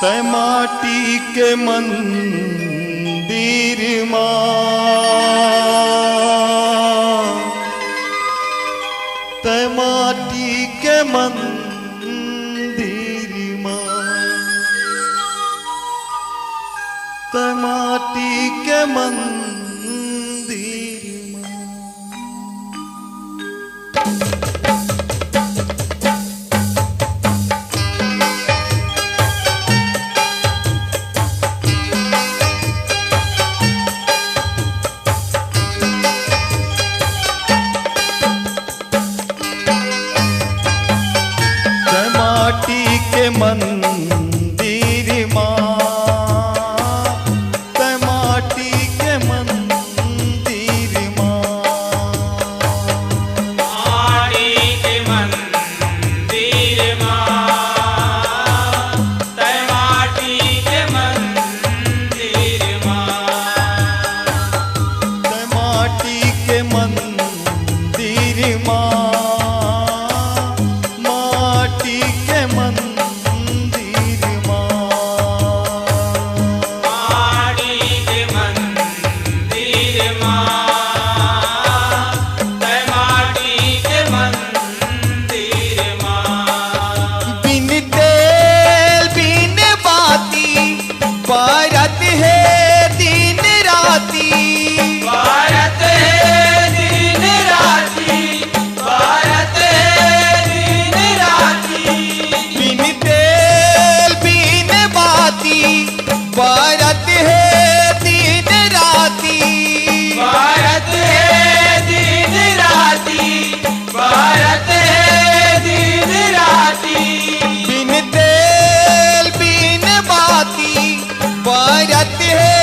तै माटी के मंदिर तै माटी के मंदिर तै माटी के मंदिर के मंदिर तै माटी के मंदिर माटी के मंदिर तै माटी के मंदिर तै माटी के मंदिर माटी के मंदिर तै माटी के मंदिर बिन तेल बिन बाती भारत है दिन राती भारत है दिन राती भारत है दिन राती बिन तेल बिन बाती भारत है दिन राती भारत है दिन राती भारत है दिन राती बिन तेल बिन बाती भारत है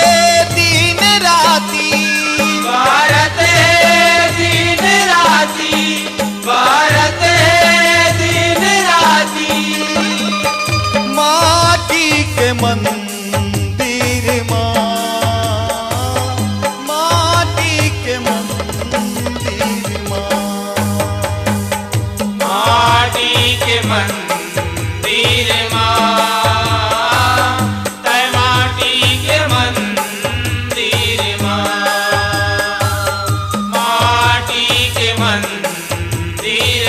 दिन राती भारत है दिन राती भारत है दिन राती माटी के मंदिर माटी के मंदिर माटी के मंदिर तै माटी के मंदिर माटी के मंदिर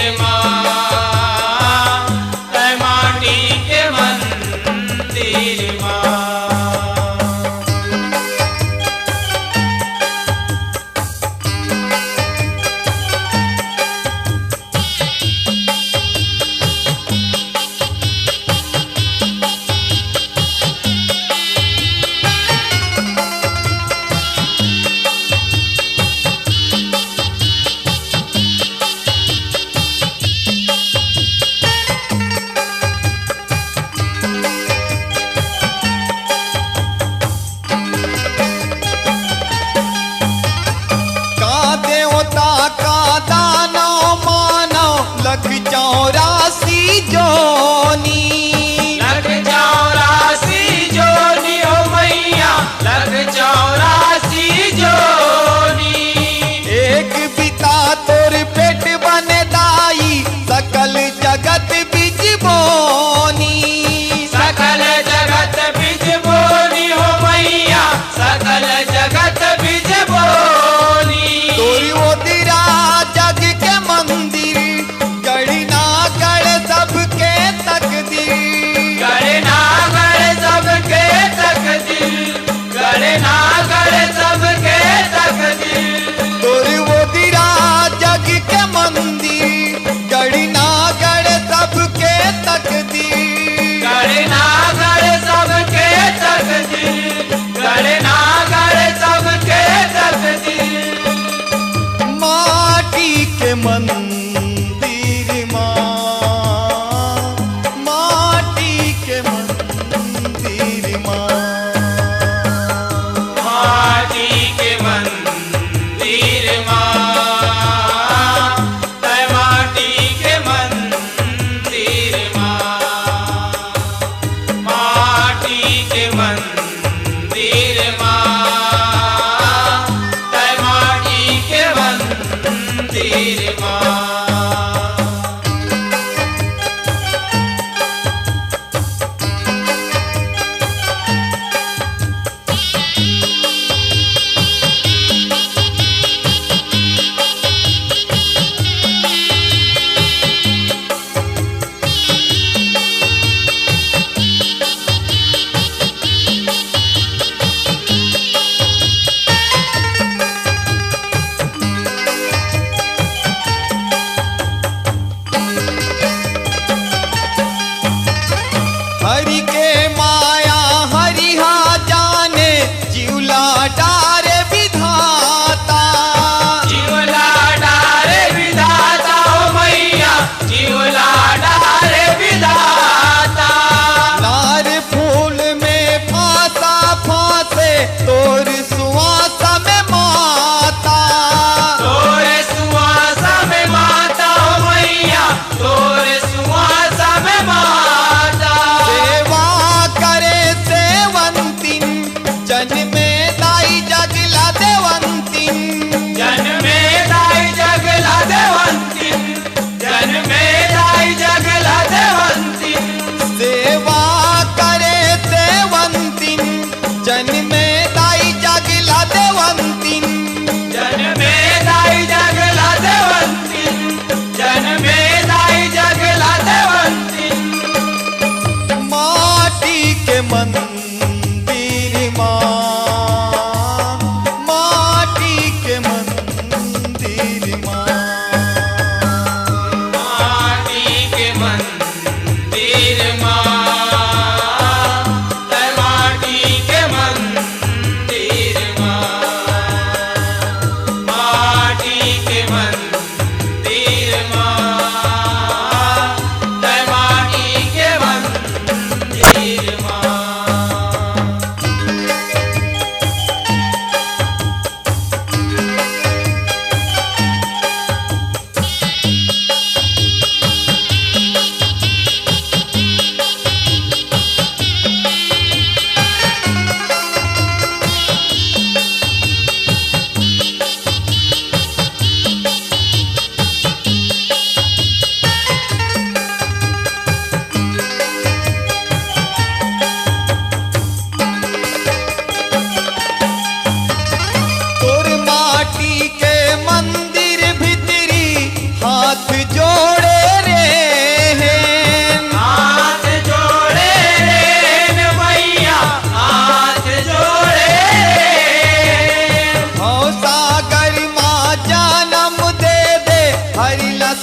तै माटी के मंदिर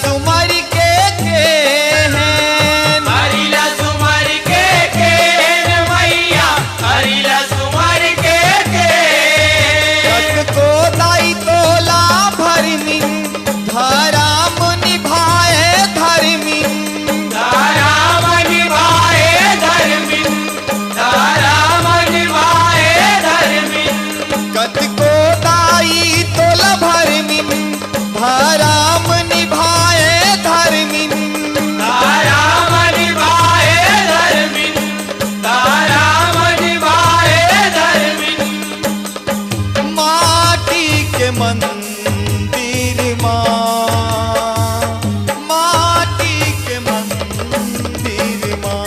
सुमर के हैं हरिला सुमर के मैया हरिला सुमर के कत को दाई तोला भरनी धराम निभाए धर्मी धाराम निभाए धर्मिन धाराम निभाए धर्मिन कत को दाई तोला भरमी धराम निभाए धर्मी धाराम निभाए धर्मिन धाराम निभाए धर्मिन माटी के मंदिर माँ माटी के मंदिर माँ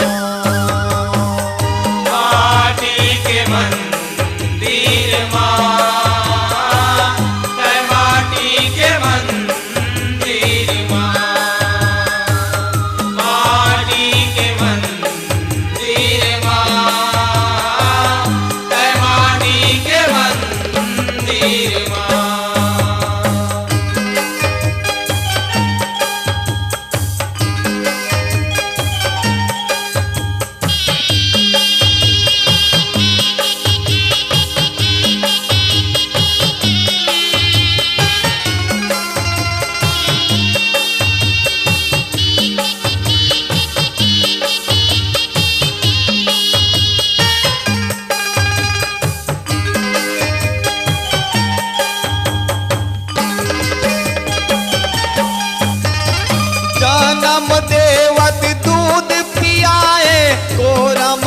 माटी के मंदिर माँ माटी के मंदिर माँ माटी के मंदिर माँ माटी के मंदिर माँ जन्म देवत दूध पियाए कोरम